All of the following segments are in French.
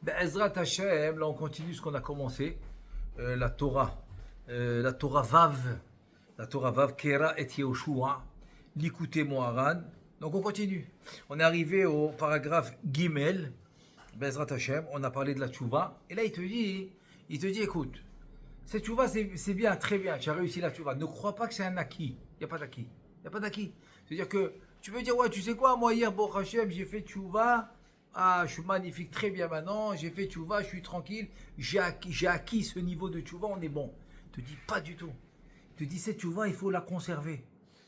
Be'ezrat Hashem, là on continue ce qu'on a commencé, la Torah, la Torah Vav, Kera et Yehoshua, l'Ikouté Moharan. Donc on continue. On est arrivé au paragraphe Gimel, Be'ezrat Hashem, on a parlé de la Tchouva, et là il te dit écoute, cette Tchouva c'est bien, très bien, tu as réussi la Tchouva. Ne crois pas que c'est un acquis, il n'y a pas d'acquis. Il n'y a pas d'acquis. C'est-à-dire que tu veux dire, ouais, tu sais quoi, moi hier, bon Hashem, j'ai fait Tchouva. Ah, je suis magnifique, très bien maintenant, j'ai fait tchouva, je suis tranquille, j'ai acquis ce niveau de tchouva, on est bon. Il te dit pas du tout. Il te dit cette tchouva, il faut la conserver.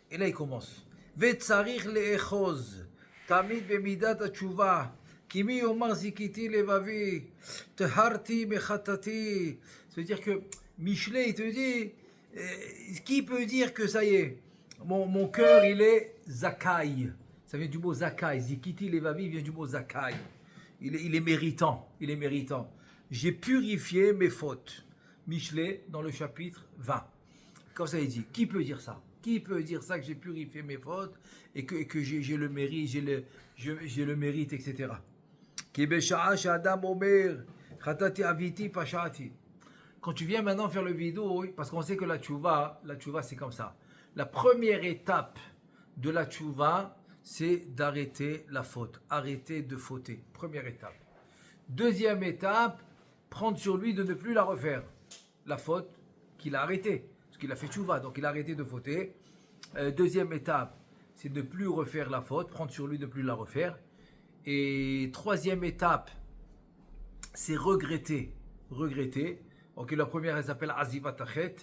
Et là il commence. Vetzarir le'echoz, tamid bemidat tchouva, kimi omar zikiti levavi, teharti mechatati. C'est-à-dire que Michelet, il te dit, qui peut dire que ça y est, mon cœur il est zakai. Ça vient du mot zakai. Zikiti levavi vient du mot zakai. Il est méritant. Il est méritant. J'ai purifié mes fautes. Michelet, dans le chapitre 20. Comme ça, il dit, qui peut dire ça? Qui peut dire ça, que j'ai purifié mes fautes et que j'ai le mérite, j'ai le mérite, etc. Quand tu viens maintenant faire le vidéo, parce qu'on sait que la tchouva c'est comme ça. La première étape de la tchouva, c'est d'arrêter la faute, arrêter de fauter. Première étape. Deuxième étape, prendre sur lui de ne plus la refaire. La faute qu'il a arrêtée, parce qu'il a fait tchouva, donc il a arrêté de fauter. Deuxième étape, c'est de ne plus refaire la faute, prendre sur lui de ne plus la refaire. Et troisième étape, c'est regretter. Regretter. Donc la première, elle s'appelle Azivat Achet.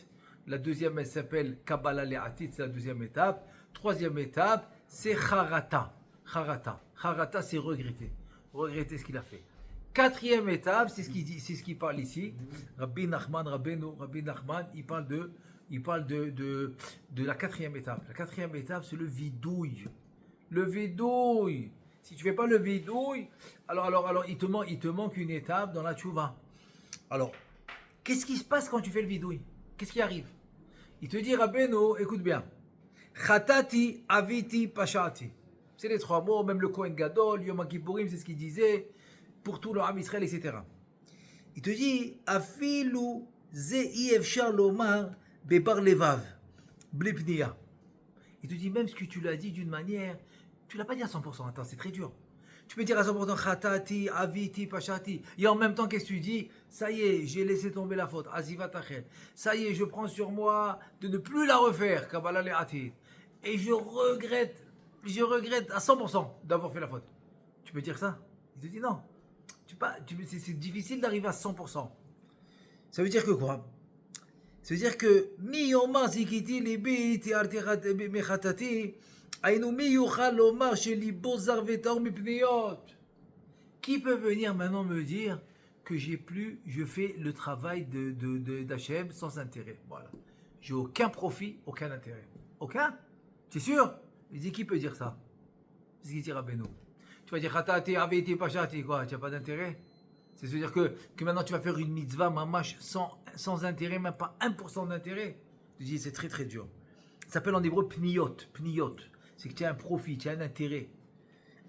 La deuxième, elle s'appelle Kabbalah Le'atit, c'est la deuxième étape. Troisième étape, c'est Charata. Charata, c'est regretter. Regretter ce qu'il a fait. Quatrième étape, c'est ce qu'il parle ici. Rabbi Nachman, il parle de la quatrième étape. La quatrième étape, c'est le vidouille. Le vidouille. Si tu ne fais pas le vidouille, alors il te manque une étape dans la tchouva. Alors, qu'est-ce qui se passe quand tu fais le vidouille? Qu'est-ce qui arrive? Il te dit, Rabbeinu, écoute bien. Chatati, aviti, pashati. C'est les trois mots, même le Kohen Gadol, Yom Kippourim, c'est ce qu'il disait, pour tout le Ham Israël, etc. Il te dit, afilu zei efshar lomar bebar levav, blipnia. Il te dit, même ce que tu l'as dit d'une manière, tu l'as pas dit à 100%, attends, c'est très dur. Tu peux dire à 100% Chatati, Aviti, Pashati. Et en même temps, qu'est-ce que tu dis? Ça y est, j'ai laissé tomber la faute. Azivat Achet. Ça y est, je prends sur moi de ne plus la refaire. Kabbalah Le'atit. Et je regrette à 100% d'avoir fait la faute. Tu peux dire ça? Il te dit non. C'est difficile d'arriver à 100%. Ça veut dire que quoi? Ça veut dire que Mi Yomar Zikiti Libi Tiartirat Mechatati. Qui peut venir maintenant me dire que je fais le travail d'Hachem sans intérêt? Voilà. J'ai aucun profit, aucun intérêt. Aucun? Tu es sûr? Il dit, qui peut dire ça? C'est ce qu'il dit Rabbeinu. Tu vas dire, Chatati, Aviti, Pashati, quoi? Tu n'as pas d'intérêt? C'est-à-dire que maintenant tu vas faire une mitzvah mamash sans intérêt, même pas 1% d'intérêt. Tu dis, c'est très très dur. Ça s'appelle en hébreu pniyot. C'est que tu as un profit, tu as un intérêt.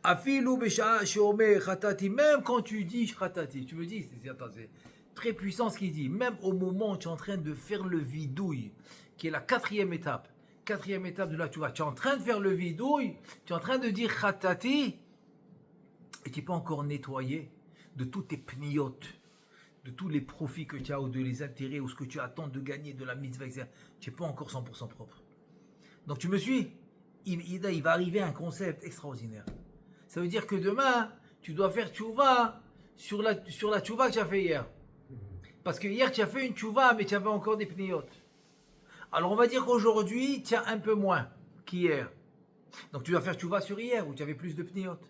Même quand tu dis khatati, tu me dis, c'est très puissant ce qu'il dit. Même au moment où tu es en train de faire le vidouille, qui est la quatrième étape de la tchouva, tu es en train de faire le vidouille, tu es en train de dire khatati, et tu n'es pas encore nettoyé de tous tes pniotes, de tous les profits que tu as, ou de les intérêts, ou ce que tu attends de gagner de la mitzvah, etc. Tu n'es pas encore 100% propre. Donc tu me suis? Il va arriver un concept extraordinaire. Ça veut dire que demain, tu dois faire tchouva sur la tchouva que tu as fait hier. Parce que hier, tu as fait une tchouva, mais tu avais encore des pniotes. Alors on va dire qu'aujourd'hui, tu as un peu moins qu'hier. Donc tu dois faire tchouva sur hier, où tu avais plus de pniotes.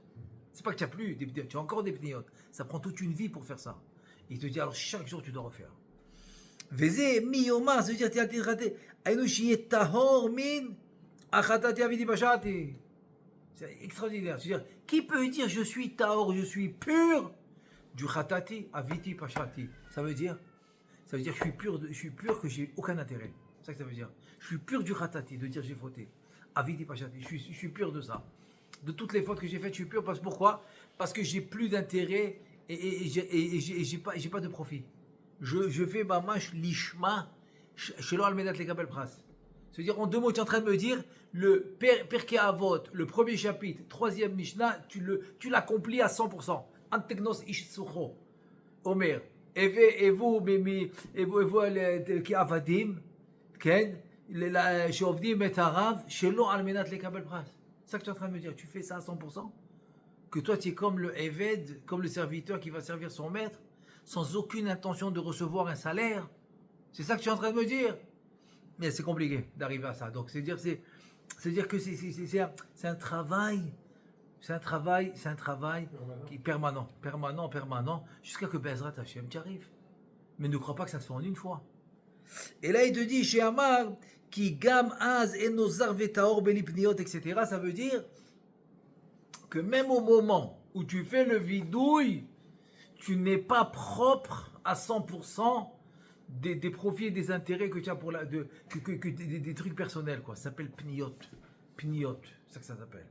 C'est pas que tu as plus des pniotes, tu as encore des pniotes. Ça prend toute une vie pour faire ça. Et il te dit, alors chaque jour, tu dois refaire. Vezé, mi-yoma, ça veut dire, tu as raté. Aïnou, chiye tahor min. C'est extraordinaire. C'est-à-dire, qui peut dire je suis taor, je suis pur du khatati aviti pashati? Ça veut dire je suis pur que j'ai aucun intérêt. C'est ça que ça veut dire. Je suis pur du khatati, de dire j'ai fauté. Aviti pashati, je suis pur de ça. De toutes les fautes que j'ai faites, je suis pur. Pourquoi? Parce que j'ai plus d'intérêt et j'ai pas de profit. Je fais ma mâche lishma, chez l'Almedat les Kabel Pras. C'est-à-dire, en deux mots, tu es en train de me dire, le Pirkei Avot, le premier chapitre, troisième Mishnah, tu l'accomplis à 100%. Antegnos ish sucho. Omer. Et vous, qui avadim, ken, שעובדים את הרב שלא על מנת לקבל פרס. C'est ça que tu es en train de me dire, tu fais ça à 100%? Que toi tu es comme le Eved, comme le serviteur qui va servir son maître, sans aucune intention de recevoir un salaire? C'est ça que tu es en train de me dire? Mais c'est compliqué d'arriver à ça. Donc c'est dire que c'est un travail, qui est permanent, jusqu'à que Bezrat Hashem tu arrives. Mais ne crois pas que ça se fait en une fois. Et là, il te dit, chez Amar, qui gam az enozar vetaor belipniot, etc. Ça veut dire que même au moment où tu fais le vidouille, tu n'es pas propre à 100% des profits et des intérêts que tu as pour des trucs personnels, quoi. Ça s'appelle pniot. Pniot, c'est ça que ça s'appelle.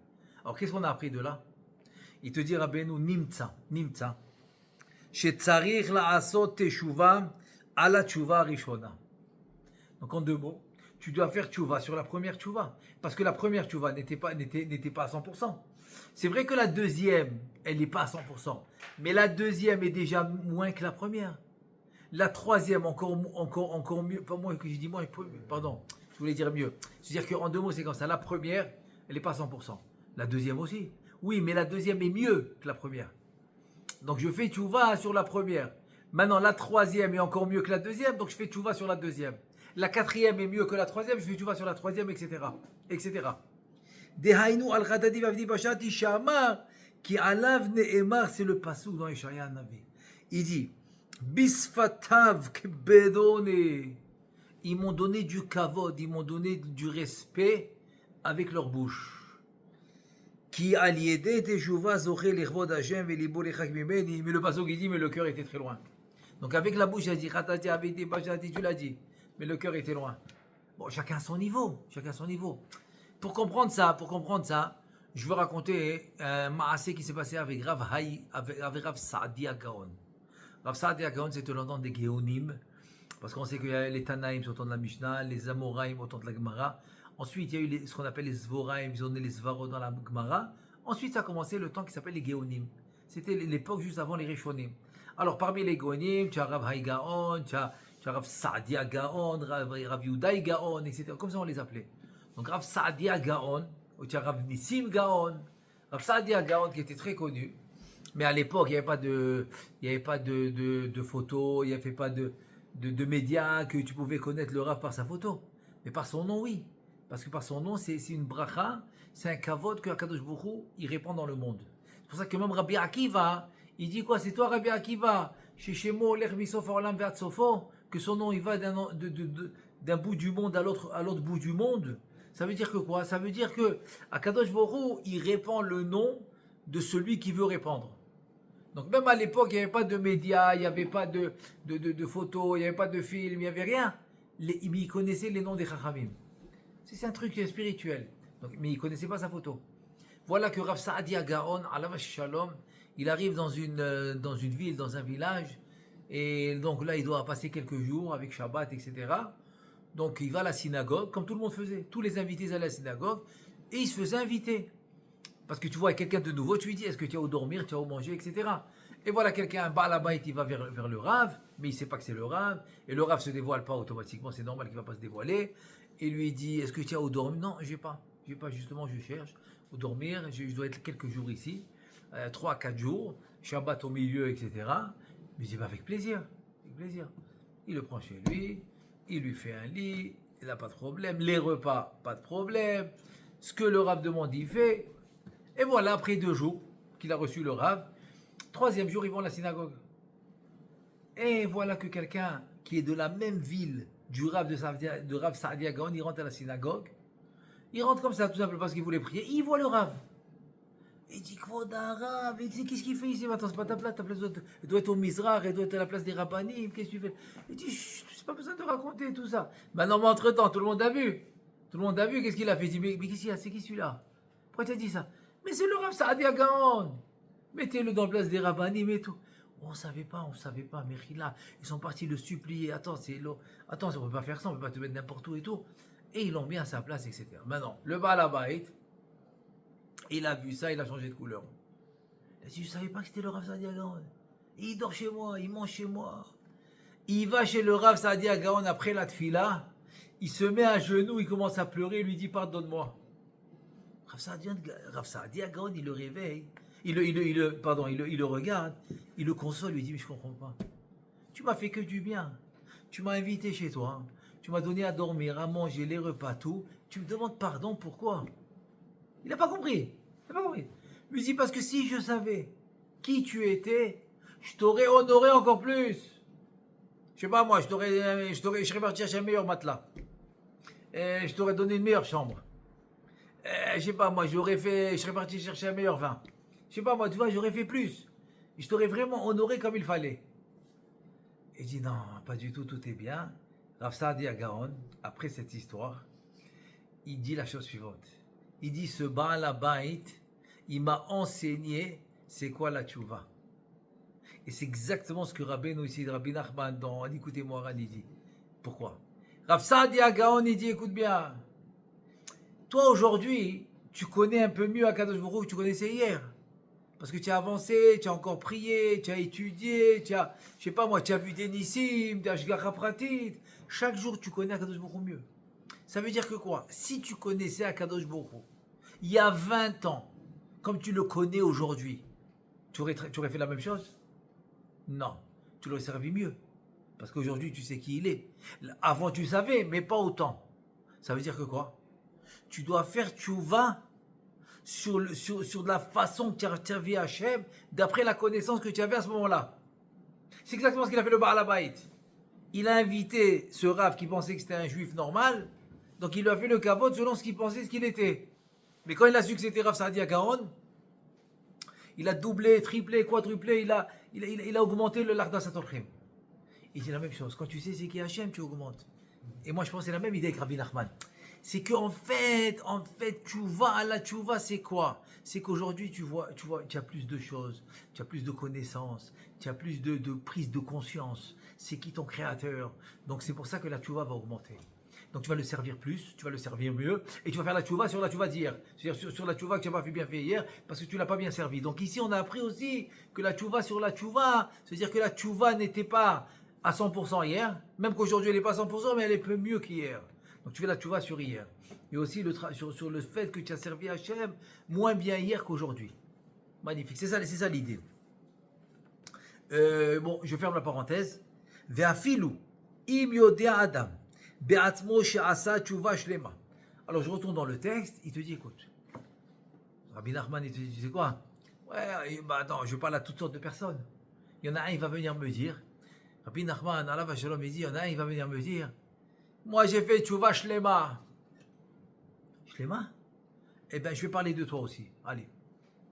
Alors, qu'est-ce qu'on a appris de là? Il te dit, Rabbeinu, nimtza. Shetzarich la'asot teshuva ala teshuva rishona. Donc en deux mots, tu dois faire tchouva sur la première tchouva. Parce que la première tchouva n'était pas à 100%. C'est vrai que la deuxième, elle n'est pas à 100%. Mais la deuxième est déjà moins que la première. La troisième, encore mieux. Pas moins que j'ai dit moins, pardon, je voulais dire mieux. C'est-à-dire qu'en deux mots, c'est comme ça. La première, elle n'est pas à 100%. La deuxième aussi. Oui, mais la deuxième est mieux que la première. Donc je fais tchouva sur la première. Maintenant, la troisième est encore mieux que la deuxième, donc je fais tchouva sur la deuxième. La quatrième est mieux que la troisième, je fais tchouva sur la troisième, etc. Dehainu al-Ghadadi v'avdi bashati shamar ki alav ne'emar, c'est le passouk dans Yeshaya Navi. Il dit, bisfatav kbedone. Ils m'ont donné du kavod, ils m'ont donné du respect avec leur bouche. Qui aliédé teshuva zoché l'irvod Hashem v'libo lechak mimeni. Mais le passouk il dit, mais le cœur était très loin. Donc avec la bouche, il a dit, Khatati avdi bashati, tu l'as dit. Mais le cœur était loin. Bon, chacun son niveau. Pour comprendre ça, je veux raconter un maasé qui s'est passé avec Rav Saadia Gaon. Rav Saadia Gaon, c'était l'entente des Géonim, parce qu'on sait qu'il y a les Tanaïm au temps de la Mishnah, les Amoraïm au temps de la Gemara. Ensuite, il y a eu ce qu'on appelle les Zvoraïm, ils ont donné les Zvarot dans la Gemara. Ensuite, ça a commencé le temps qui s'appelle les Géonim. C'était l'époque juste avant les Rishonim. Alors, parmi les Géonim, tu as Rav Hai Gaon, tu as Rav Saadia Gaon, Rav Yudaï Gaon, etc. Comme ça on les appelait. Donc Rav Saadia Gaon, ou tu as Rav Nissim Gaon, Rav Saadia Gaon qui était très connu. Mais à l'époque, il n'y avait pas de photos, il n'y avait pas de médias que tu pouvais connaître le Rav par sa photo. Mais par son nom, oui. Parce que par son nom, c'est une bracha, c'est un kavod que Akadosh Baruch Hu, il répand dans le monde. C'est pour ça que même Rabbi Akiva, il dit quoi? C'est toi Rabbi Akiva, chez Shemo, l'Ermisof Olam Ve'at Sofo, que son nom il va d'un bout du monde à l'autre bout du monde. Ça veut dire que quoi? Ça veut dire que Akadosh Baruch Hu, il répand le nom de celui qui veut répandre. Donc même à l'époque, il n'y avait pas de médias, il n'y avait pas de photos, il n'y avait pas de films, il n'y avait rien. Il connaissait les noms des Chachamim. C'est un truc spirituel. Donc, mais il ne connaissait pas sa photo. Voilà que Rav Saadia Gaon, Alav Shalom, il arrive dans une ville, dans un village, et donc là, il doit passer quelques jours avec Shabbat, etc. Donc il va à la synagogue, comme tout le monde faisait. Tous les invités allaient à la synagogue, et il se faisait inviter. Parce que tu vois quelqu'un de nouveau, tu lui dis, est-ce que tu as où dormir, tu as où manger, etc. Et voilà quelqu'un, un Baal Habayit, il va vers le Rav, mais il ne sait pas que c'est le Rav, et le Rav ne se dévoile pas automatiquement, c'est normal qu'il ne va pas se dévoiler. Et lui dit, est-ce que tu as où dormir? Non, j'ai pas, justement, je cherche où dormir, je dois être quelques jours ici, 3 à 4 jours, Shabbat au milieu, etc. Mais il dit, avec plaisir. Il le prend chez lui, il lui fait un lit, il n'a pas de problème, les repas, pas de problème, ce que le Rav demande, il fait. Et voilà, après 2 jours qu'il a reçu le Rav, 3e jour, ils vont à la synagogue. Et voilà que quelqu'un qui est de la même ville du Rav de Rav Saadia Gaon, il rentre à la synagogue. Il rentre comme ça, tout simplement parce qu'il voulait prier. Il voit le Rav. Il dit, Kvoda Rav, il dit, qu'est-ce qu'il fait ici? Attends, c'est pas ta place doit être au Mizrach, elle doit être à la place des Rabbanim, qu'est-ce que tu fais? Il dit, c'est pas besoin de raconter tout ça. Maintenant, mais entre-temps, tout le monde a vu. Qu'est-ce qu'il a fait? Il dit, mais qu'est-ce qu'il y a? C'est qui celui-là? Pourquoi tu as dit ça? Mais c'est le Rav Saadia Gaon. Mettez-le dans la place des Rabbanim et tout. On ne savait pas, mais là, ils sont partis le supplier. Attends, attends, on ne peut pas faire ça, on ne peut pas te mettre n'importe où et tout. Et ils l'ont mis à sa place, etc. Maintenant, le Baal Habayit, il a vu ça, il a changé de couleur. Il a dit, je ne savais pas que c'était le Rav Saadia Gaon. Il dort chez moi, il mange chez moi. Il va chez le Rav Saadia Gaon après la tfila, il se met à genoux, il commence à pleurer, il lui dit, pardonne-moi. Rav Saadia Gaon, il le réveille, il le regarde, il le console, il lui dit, mais je ne comprends pas. Tu m'as fait que du bien. Tu m'as invité chez toi. Tu m'as donné à dormir, à manger, les repas, tout. Tu me demandes pardon, pourquoi? Il n'a pas compris. Il n'a pas compris. Il lui dit, parce que si je savais qui tu étais, je t'aurais honoré encore plus. Je sais pas moi, je serais parti chercher un meilleur matelas. Et je t'aurais donné une meilleure chambre. Je sais pas moi, je serais parti chercher un meilleur vin. Je sais pas moi, tu vois, j'aurais fait plus. Je t'aurais vraiment honoré comme il fallait. Il dit non, pas du tout, tout est bien. Rav Saadia Gaon, après cette histoire, il dit la chose suivante. Il dit, ce Baal Habayit, il m'a enseigné c'est quoi la tchouva. Et c'est exactement ce que Rabbeinu ici, Rabbi Nachman, dans Écoutez-moi, il dit. Pourquoi? Rav Saadia Gaon, il dit, écoute bien, toi aujourd'hui, tu connais un peu mieux Akadosh Baruch Hu que tu connaissais hier. Parce que tu as avancé, tu as encore prié, tu as étudié, tu as, je sais pas moi, tu as vu des nissim, des ashgacha pratit. Chaque jour, tu connais Akadosh Baruch Hu mieux. Ça veut dire que quoi? Si tu connaissais Akadosh Baruch Hu, il y a 20 ans, comme tu le connais aujourd'hui, tu aurais fait la même chose? Non, tu l'aurais servi mieux. Parce qu'aujourd'hui, tu sais qui il est. Avant, tu savais, mais pas autant. Ça veut dire que quoi? Tu dois faire tchouva sur de la façon que tu as servi Hachem, d'après la connaissance que tu avais à ce moment-là. C'est exactement ce qu'il a fait le Baal Habayit. Il a invité ce Rav qui pensait que c'était un juif normal, donc il lui a fait le kavod selon ce qu'il pensait, ce qu'il était. Mais quand il a su que c'était Rav Saadia Gaon, il a doublé, triplé, quadruplé, il a augmenté le l'Ardas HaTorchim. Il dit la même chose. Quand tu sais c'est qui Hachem, tu augmentes. Et moi, je pense que c'est la même idée que Rabbi Nachman. C'est qu'en fait, la tchouva, c'est quoi? C'est qu'aujourd'hui, tu as plus de choses, tu as plus de connaissances, tu as plus de prise de conscience. C'est qui ton créateur? Donc c'est pour ça que la tchouva va augmenter. Donc tu vas le servir plus, tu vas le servir mieux, et tu vas faire la tchouva sur la tchouva d'hier. C'est-à-dire sur la tchouva que tu n'as pas bien fait hier, parce que tu ne l'as pas bien servi. Donc ici, on a appris aussi que la tchouva sur la tchouva, c'est-à-dire que la tchouva n'était pas à 100% hier, même qu'aujourd'hui elle n'est pas à 100%, mais elle est peu mieux qu'hier. Donc tu fais la tchouva sur hier. Et aussi sur le fait que tu as servi Hachem moins bien hier qu'aujourd'hui. Magnifique, c'est ça l'idée. Bon, je ferme la parenthèse. Ve'afilu im yodea adam be'atzmo she'asa tchouva shlema. Alors je retourne dans le texte, il te dit, écoute, Rabbi Nachman, il te dit, tu sais quoi? Ouais, bah non, je parle à toutes sortes de personnes. Il y en a un, il va venir me dire, Rabbi Nachman, Allah va shalom, il dit, il y en a un, il va venir me dire, moi j'ai fait tchouva shlema. Shlema? Eh bien, je vais parler de toi aussi. Allez.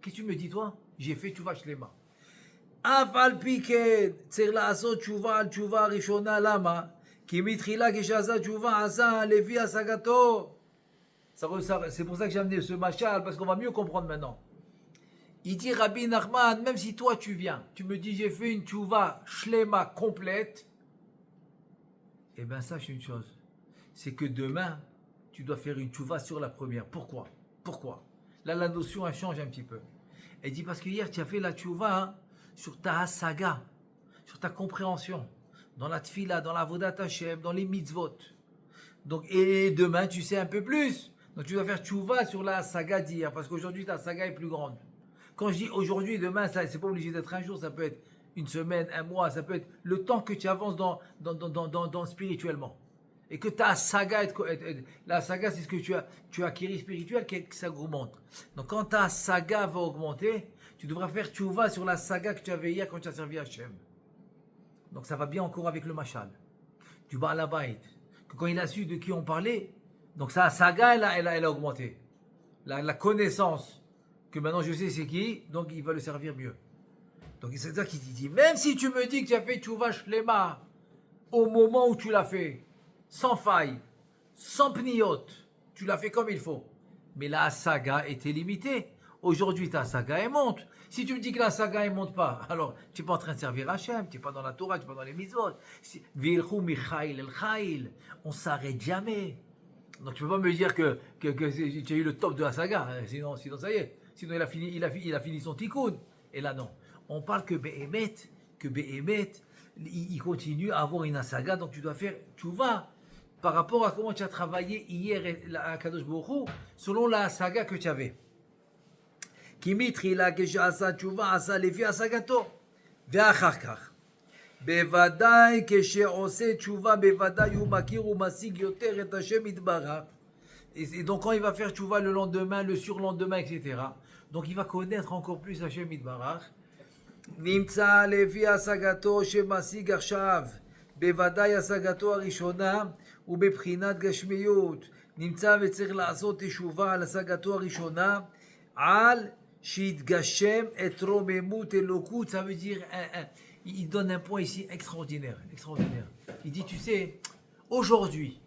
Qu'est-ce que tu me dis, toi? J'ai fait tchouva shlema. Afal piken, tzir la'asot tchouva al tchouva rishona lama, ki mitrila kishaza tchouva asa levi asagato. C'est pour ça que j'ai amené ce machal, parce qu'on va mieux comprendre maintenant. Il dit, Rabbi Nachman, même si toi tu viens, tu me dis, j'ai fait une tchouva shlema complète, eh bien, sache une chose, c'est que demain, tu dois faire une tchouva sur la première. Pourquoi? Là, la notion, elle change un petit peu. Elle dit, parce que hier, tu as fait la tchouva sur ta hasaga, sur ta compréhension, dans la tfila, dans la vodat Hashem, dans les mitzvot. Donc, et demain, tu sais un peu plus. Donc, tu dois faire tchouva sur la hasaga d'hier, parce qu'aujourd'hui, ta hasaga est plus grande. Quand je dis aujourd'hui, demain, ça, c'est pas obligé d'être un jour, ça peut être une semaine, un mois, ça peut être le temps que tu avances dans spirituellement. Et que ta saga, la saga, c'est ce que tu as acquis spirituel, que ça augmente. Donc quand ta saga va augmenter, tu devras faire tchouva sur la saga que tu avais hier quand tu as servi Hachem. Donc ça va bien encore avec le machal, du Baal Habayit. Que quand il a su de qui on parlait, donc sa saga, elle a augmenté. La connaissance, que maintenant je sais c'est qui, donc il va le servir mieux. Donc c'est ça qu'il dit, même si tu me dis que tu as fait tchouva shlema au moment où tu l'as fait, sans faille, sans pniot, tu l'as fait comme il faut. Mais la saga était limitée. Aujourd'hui, ta saga, elle monte. Si tu me dis que la saga ne monte pas, alors tu n'es pas en train de servir Hachem, tu n'es pas dans la Torah, tu n'es pas dans les mitzvot. Vilchou michail el chail, on ne s'arrête jamais. Donc tu ne peux pas me dire que tu as eu le top de la saga, sinon ça y est. Sinon il a fini son tikkun. Et là non. On parle que Behemet, il continue à avoir une saga, donc tu dois faire tchouva par rapport à comment tu as travaillé hier à Kadosh Baruch Hu, selon la saga que tu avais. כי מתחילה כשעשה תשובה עשה לפי השגתו ואחר כך בוודאי כשעושה תשובה בוודאי הוא מכיר ומשיג יותר את השם יתברך. Et donc quand il va faire tchouva le lendemain, le surlendemain, etc. Donc il va connaître encore plus Hashem Yitbarach. נמצא לפי השגתו שמשיג עכשיו בוודאי השגתו הראשונה ובבחינת גשמיות. נמצא וצריך לעשות תשובה על השגתו הראשונה על שיתגשם את רוממות אלוקות. Ça veut dire, il donne un point ici extraordinaire. Il dit, tu sais, aujourd'hui,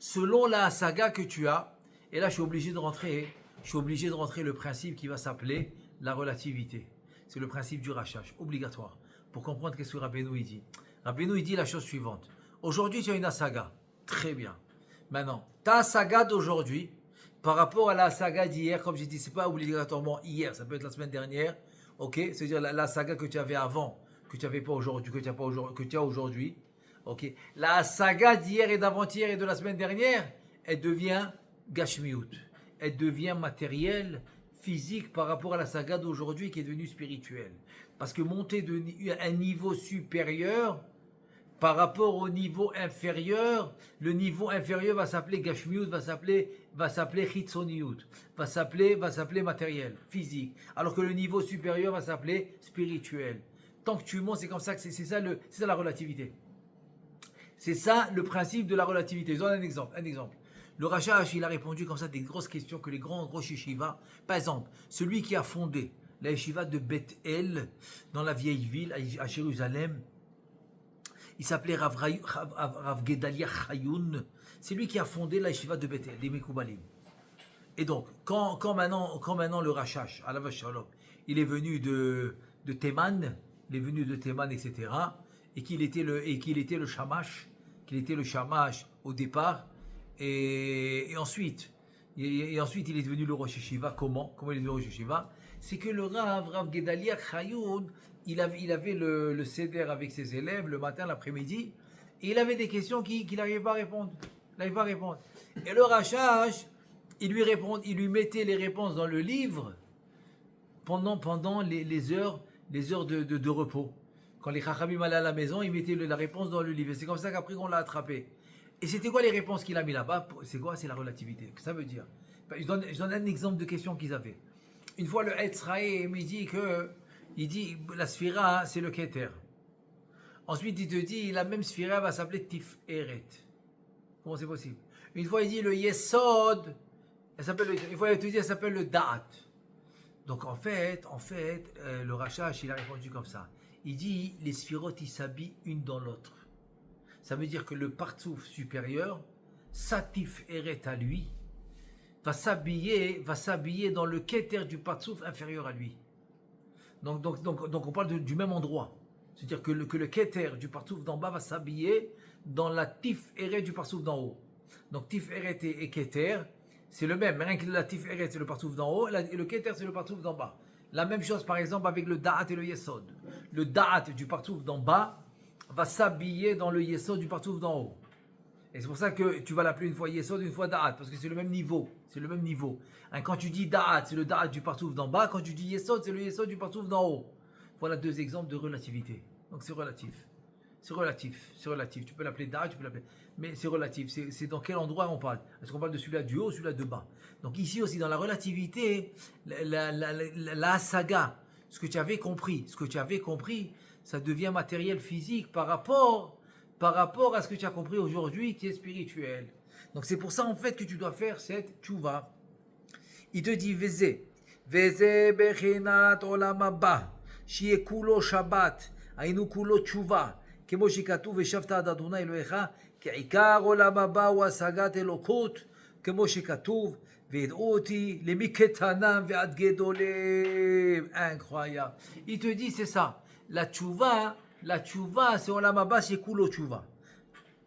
selon la saga que tu as, et là je suis obligé de rentrer le principe qui va s'appeler la relativité. C'est le principe du rachage, obligatoire, pour comprendre qu'est-ce que Rabbeinu il dit. Rabbeinu il dit la chose suivante. Aujourd'hui tu as une saga, très bien. Maintenant, ta saga d'aujourd'hui, par rapport à la saga d'hier, comme j'ai dit, c'est pas obligatoirement hier, ça peut être la semaine dernière, ok? C'est-à-dire la saga que tu avais avant, que tu n'avais pas aujourd'hui, que tu as aujourd'hui, ok? La saga d'hier et d'avant-hier et de la semaine dernière, elle devient gashmiut, elle devient matérielle, physique par rapport à la saga d'aujourd'hui qui est devenue spirituelle. Parce que monter un niveau supérieur par rapport au niveau inférieur, le niveau inférieur va s'appeler gashmiut, va s'appeler chitzoniut, va s'appeler matériel, physique. Alors que le niveau supérieur va s'appeler spirituel. Tant que tu montes, c'est comme ça que c'est ça la relativité. C'est ça le principe de la relativité. Je donne un exemple. Le Rachash, il a répondu comme ça des grosses questions que les grands yeshivas. Par exemple, celui qui a fondé la yeshiva de Beth El, dans la vieille ville, à Jérusalem, il s'appelait Rav Gedalia Chayoun. C'est lui qui a fondé la yeshiva de Beth El, des Mekoubalim. Et donc, quand maintenant le Rachash, à la vache shalom, il est venu de Théman, etc., et qu'il était le shamash, au départ, et ensuite il est devenu le Rosh Yeshiva. Comment il est devenu le Rosh Yeshiva? C'est que le Rav Gedalia Chayoun, il avait le seder avec ses élèves le matin, l'après-midi, et il avait des questions qu'il n'arrivait pas à répondre. Et le Rachash, il lui mettait les réponses dans le livre pendant les heures de repos. Quand les Chachamim allaient à la maison, il mettait la réponse dans le livre. Et c'est comme ça qu'après on l'a attrapé. Et c'était quoi les réponses qu'il a mis là-bas? C'est quoi? C'est la relativité. Ça veut dire. Je donne un exemple de questions qu'ils avaient. Une fois le Etzraïm, il dit la sphira, c'est le Keter. Ensuite, il te dit la même sphira va s'appeler Tiferet. Comment c'est possible? Une fois, il dit le Yesod, une fois, il te dit elle s'appelle le Da'at. Donc en fait, le Rachash, il a répondu comme ça. Il dit les sphirotes, ils s'habillent une dans l'autre. Ça veut dire que le partsouf supérieur, Satif Eret à lui, va s'habiller dans le Keter du partsouf inférieur à lui. Donc on parle du même endroit. C'est-à-dire que le Keter du partsouf d'en bas va s'habiller dans la Tif Eret du partsouf d'en haut. Donc Tif Eret et Keter, c'est le même. Rien que la Tif Eret, c'est le partsouf d'en haut, et le Keter, c'est le partsouf d'en bas. La même chose, par exemple, avec le Da'at et le Yesod. Le Da'at du partsouf d'en bas va s'habiller dans le Yesod du partsouf d'en haut. Et c'est pour ça que tu vas l'appeler une fois Yesod, une fois Da'at, parce que c'est le même niveau. Quand tu dis Da'at, c'est le Da'at du partsouf d'en bas. Quand tu dis Yesod, c'est le Yesod du partsouf d'en haut. Voilà deux exemples de relativité. Donc c'est relatif. Tu peux l'appeler Da'at, mais c'est relatif. C'est dans quel endroit on parle? Est-ce qu'on parle de celui-là du haut ou celui-là de bas? Donc ici aussi, dans la relativité, la saga, ce que tu avais compris, ça devient matériel physique par rapport à ce que tu as compris aujourd'hui qui est spirituel. Donc c'est pour ça en fait que tu dois faire cette tchouva. Il te dit Veze bechinat olam haba, shiye kulo shabbat, היינו כולו תשובה, כמו שכתוב ושבת עד אדוני אלוהיך, כי עיקר עולם הבא הוא השגת אלוקות, כמו שכתוב, וידעו אותי למקטנם ועד גדולים. Incroyable. Il te dit, c'est ça. La tchouva, c'est Olam Haba, c'est Kulo tchouva.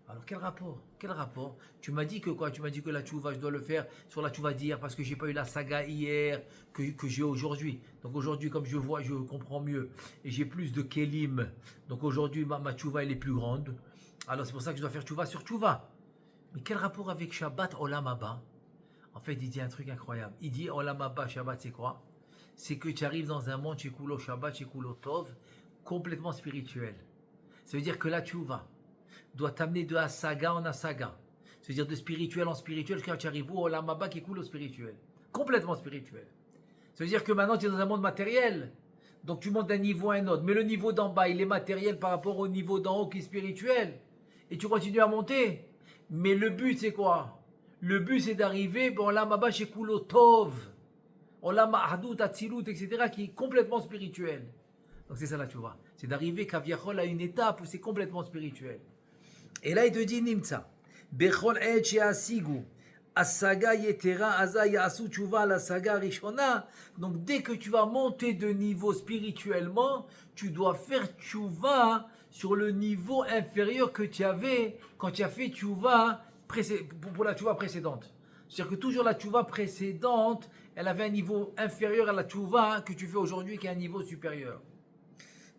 Alors quel rapport? Quel rapport? Tu m'as dit que quoi? Tu m'as dit que la tchouva, je dois le faire sur la tchouva d'hier parce que j'ai pas eu la saga hier que j'ai aujourd'hui. Donc aujourd'hui, comme je vois, je comprends mieux et j'ai plus de kelim. Donc aujourd'hui, ma tchouva, elle est plus grande. Alors c'est pour ça que je dois faire tchouva sur tchouva. Mais quel rapport avec Shabbat Olam Haba? En fait, il dit un truc incroyable. Il dit Olam Haba, Shabbat, c'est quoi? C'est que tu arrives dans un monde chez Kulo Shabbat, chez Kulo Tov, complètement spirituel. Ça veut dire que la tchouva doit t'amener de Asaga en Asaga. C'est-à-dire de spirituel en spirituel, quand tu arrives au Olam Haba qui coule au spirituel. Complètement spirituel. Ça veut dire que maintenant tu es dans un monde matériel. Donc tu montes d'un niveau à un autre. Mais le niveau d'en bas, il est matériel par rapport au niveau d'en haut qui est spirituel. Et tu continues à monter. Mais le but c'est quoi? Le but c'est d'arriver au Olam Haba chez Kulo Tov. Olam Ahadut, Atzilut, etc. qui est complètement spirituel. Donc c'est ça là, tu vois. C'est d'arriver Kaviachol à une étape où c'est complètement spirituel. Et là, il te dit Nimtsa. Bechol et sheasigu. Asaga yetera aza yasu tchouva la saga rishona. Donc, dès que tu vas monter de niveau spirituellement, tu dois faire tchouva sur le niveau inférieur que tu avais quand tu as fait tchouva pour la tchouva précédente. C'est-à-dire que toujours la tchouva précédente, elle avait un niveau inférieur à la tchouva que tu fais aujourd'hui qui est un niveau supérieur.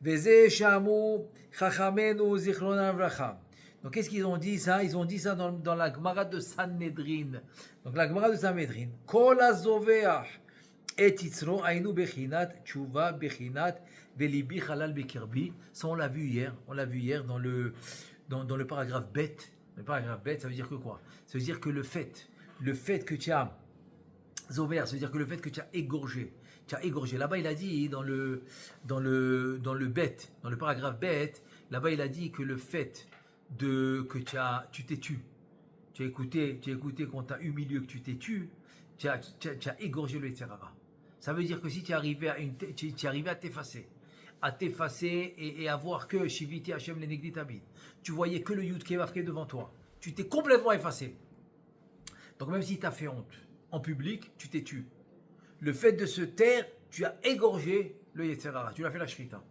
Veze shamu chachamenu zichronam vracha. Donc, qu'est-ce qu'ils ont dit ça? Ils ont dit ça dans la Gemara de Sanhedrin. Donc, la Gemara de Sanhedrin. Kol hazoveach et yitzro ainu bechinat tchouva bechinat velibi halal bekirbi. Ça, on l'a vu hier. On l'a vu hier dans le paragraphe bête. Le paragraphe bête, ça veut dire que quoi? Ça veut dire que le fait que tu as zover, ça veut dire que le fait que tu as égorgé. Là-bas, il a dit dans le bête, dans le paragraphe bête, là-bas, il a dit que le fait que tu t'es tu. Tu as écouté qu'on t'a humilié, que tu t'es tu as égorgé le Yetzirara. Ça veut dire que si tu es arrivé à t'effacer et à voir que Shiviti Hashem Lenegdi Tabid, tu voyais que le Yud Kevavke devant toi, tu t'es complètement effacé. Donc même si tu as fait honte en public, tu t'es tu. Le fait de se taire, tu as égorgé le Yetzirara, tu as fait la shrita.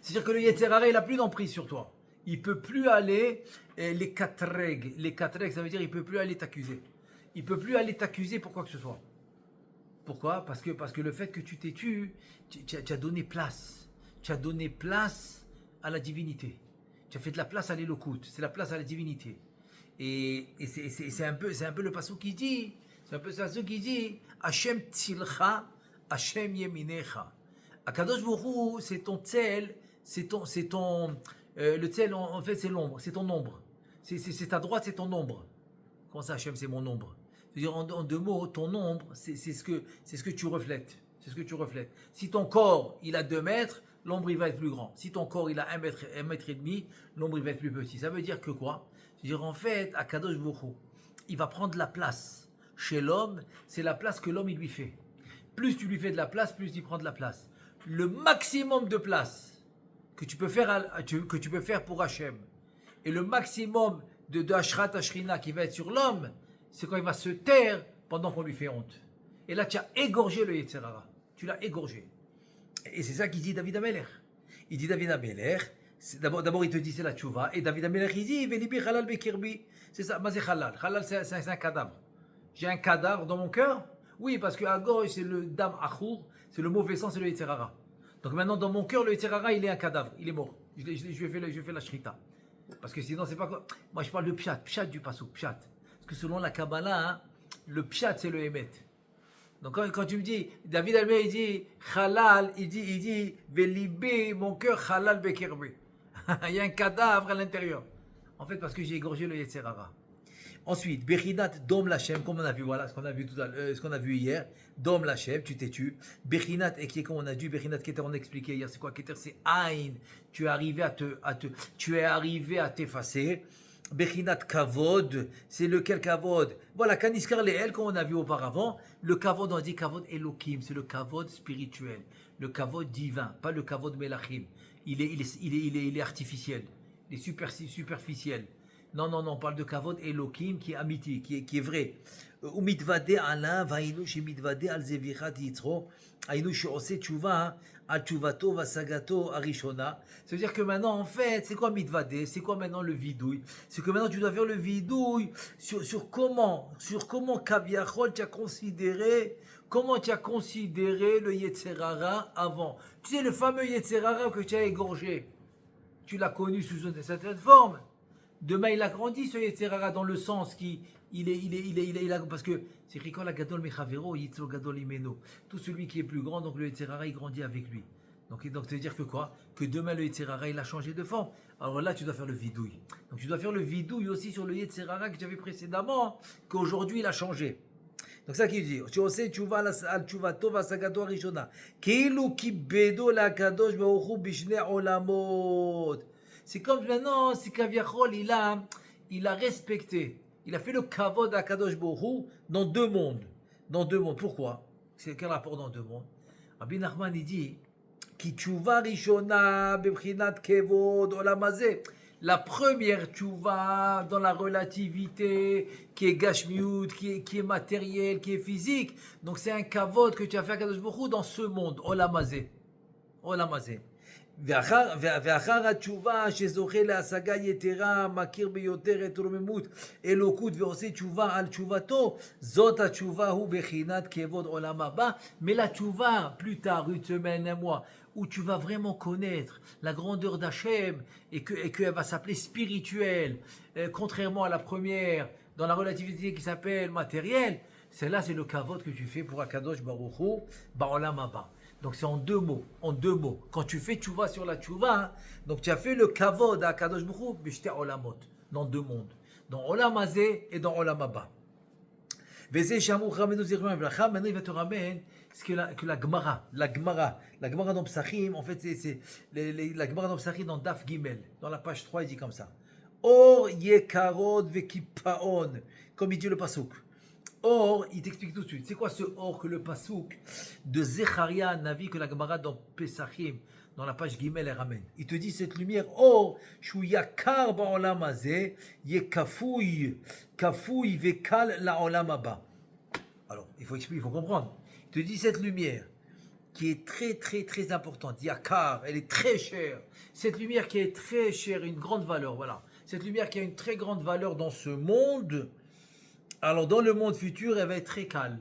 C'est-à-dire que le Yetzirara, il n'a plus d'emprise sur toi. Il ne peut plus aller, les katreg, ça veut dire il ne peut plus aller t'accuser. Il ne peut plus aller t'accuser pour quoi que ce soit. Pourquoi? Parce que le fait que tu t'es tu as donné place. Tu as donné place à la divinité. Tu as fait de la place à l'éloquoute. C'est la place à la divinité. Et c'est un peu le passage qui dit, Hashem tzilcha, Hashem yeminecha. Akadosh Baruch Hu, c'est ton tzel, le tzel en fait c'est l'ombre, c'est ton ombre. C'est ta droite, c'est ton ombre. Comment ça Hashem, c'est mon ombre? C'est-à-dire en deux mots, ton ombre, c'est ce que tu reflètes. C'est ce que tu reflètes. Si ton corps, il a 2 mètres, l'ombre, il va être plus grand. Si ton corps, il a 1 mètre et demi, l'ombre, il va être plus petit. Ça veut dire que quoi? C'est-à-dire en fait, Akadosh Baruch Hu, il va prendre la place. Chez l'homme, c'est la place que l'homme, il lui fait. Plus tu lui fais de la place, plus il prend de la place. Le maximum de place que tu peux faire pour Hachem et le maximum de Ashrat Ashrina qui va être sur l'homme, c'est quand il va se taire pendant qu'on lui fait honte. Et là, tu as égorgé le Yetzirara. Tu l'as égorgé. Et c'est ça qu'il dit David Amelech. Il dit David Amelech, d'abord il te dit c'est la tchouva, et David Amelech il dit Velibi halal bekirbi. C'est ça, mais c'est halal. Halal c'est un cadavre. J'ai un cadavre dans mon cœur? Oui, parce qu'à gauche c'est le dam achour, c'est le mauvais sang, c'est le Yetzirara. Donc maintenant dans mon cœur, le Yetzirara il est un cadavre, il est mort. Je lui ai fait la shrita. Parce que sinon c'est pas quoi. Moi je parle de pshat du pasuk, pshat. Parce que selon la Kabbalah, hein, le pshat c'est le émet. Donc quand tu me dis, David Almé il dit halal, il dit velibé, mon cœur halal bekirbi. Il y a un cadavre à l'intérieur. En fait parce que j'ai égorgé le Yetzirara. Ensuite, Bechinat Dom Lachem, comme on a vu, voilà ce qu'on a vu tout à l'heure, ce qu'on a vu hier. Dom Lachem, tu t'es tu. Bechinat, et qui est comme on a dit, Bechinat Keter, on a expliqué hier, c'est quoi Keter? C'est Aïn. Tu es arrivé à t'effacer. Bechinat Kavod, c'est lequel Kavod? Voilà, Kaniskar Leel, comme on a vu auparavant. Le Kavod, on dit Kavod Elohim, c'est le Kavod spirituel, le Kavod divin, pas le Kavod Melachim. Il est artificiel, il est superficiel. Non, non, non, on parle de kavod Elohim qui est amiti, qui est vrai. ומיתוודה עליו, היינו שמתוודה על זביחת יצרו, היינו שעושה תשובה על תשובתו והשגתו הראשונה. Ça veut dire que maintenant, en fait, c'est quoi mitvade? C'est quoi maintenant le vidouille? C'est que maintenant tu dois faire le vidouille sur comment Kaviachol tu as considéré, comment tu as considéré le Yetzerara avant. Tu sais, le fameux Yetzerara que tu as égorgé, tu l'as connu sous une certaine forme. Demain, il a grandi ce Yetzerara dans le sens qui parce que c'est écrit la gadol mechavero yitzlo gadol imeno. Tout celui qui est plus grand, donc le Yetzerara, il grandit avec lui. Donc ça veut dire que quoi? Que demain le Yetzerara, il a changé de forme. Alors là, tu dois faire le vidouille. Donc tu dois faire le vidouille aussi sur le Yetzerara que tu avais précédemment, qu'aujourd'hui il a changé. Donc ça qui dit, שעושה תשובה על תשובתו והשגתו הראשונה, כאילו כיבדו לקדוש ברוך הוא בשני עולמות. C'est comme maintenant, si Kaviachol, il a respecté, il a fait le kavod à Kadosh Baruch Hu dans deux mondes. Dans deux mondes. Pourquoi? C'est quel rapport dans deux mondes? Rabbi Nachman, il dit, Ki tchouva rishona bebchinat kevod olam hazeh. La première tchouva dans la relativité, qui est gashmiut, qui est matériel, qui est physique. Donc c'est un kavod que tu as fait à Kadosh Baruch Hu dans ce monde, olam hazeh. Olam hazeh. ואחר התשובה שזוכה להשגה יתרה, מכיר ביותר את רוממות אלוקות ועושה תשובה על תשובתו, זאת התשובה הוא בחינת כבוד עולם הבא. Mais la tchouva, plus tard, une semaine, un mois, où tu vas vraiment connaître la grandeur d'Hachem et qu'elle va s'appeler spirituelle, contrairement à la première, dans la relativité qui s'appelle matérielle, celle-là c'est le kavod que tu fais pour Akadosh Baruch Hu, ba'olam haba. Donc c'est en deux mots. Quand tu fais tchouva sur la tchouva, donc tu as fait le kavod à Kadosh Baruch Hu, b'shte olamot, dans deux mondes. Dans olam hazeh et dans olam haba. V'zeh shamu chamenu zirman v'lacha, maintenant il va te ramener ce que la Gemara dans Psachim, en fait c'est la Gemara dans Psachim dans Daf Gimel, dans la page 3, il dit comme ça. Or yekarod vekipaon, comme il dit le pasuk. Or, il t'explique tout de suite. C'est quoi ce or que le pasouk de Zecharia Navi que la Gemara dans Pesachim, dans la page Gimel, elle ramène. Il te dit cette lumière, or, shu yakar ba'olam hazeh, ye kafouy vekal la'olam haba. Alors, il faut expliquer, il faut comprendre. Il te dit cette lumière qui est très très très importante, yakar, elle est très chère. Cette lumière qui est très chère, une grande valeur, voilà. Cette lumière qui a une très grande valeur dans ce monde. Alors dans le monde futur, elle va être très calme,